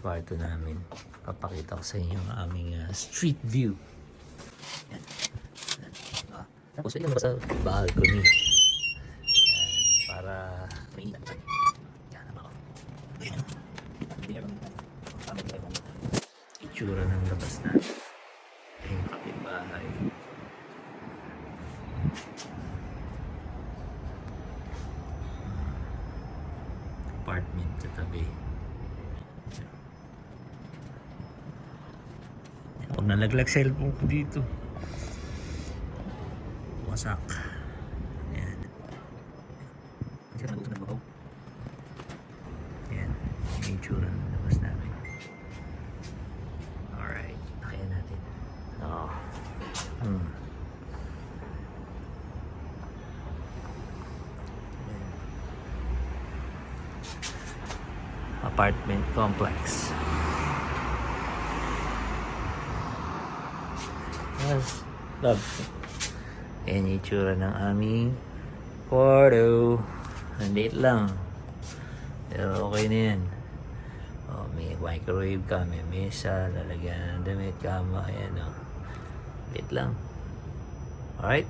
kwarto namin. Papakita ko sa inyo ang aming street view. Yan. Tapos ito sa balcony. Yan. Para mainit. Yan naman ako. Itsura ng labas natin. Yung kapitbahay. Apartment sa tabi. Ako nalaglag cellphone ko dito. Wasak. Yan. Yan. Yung itsura ng labas namin. Alright. Kaya natin. Oh. Apartment complex. Yes, love. Ayan yung itsura ng aming kwarto. Nandit lang. Pero okay na yan. Oh, may microwave ka, may mesa, lalagyan ng damit, kama. Ayan o. Nandit lang. Alright.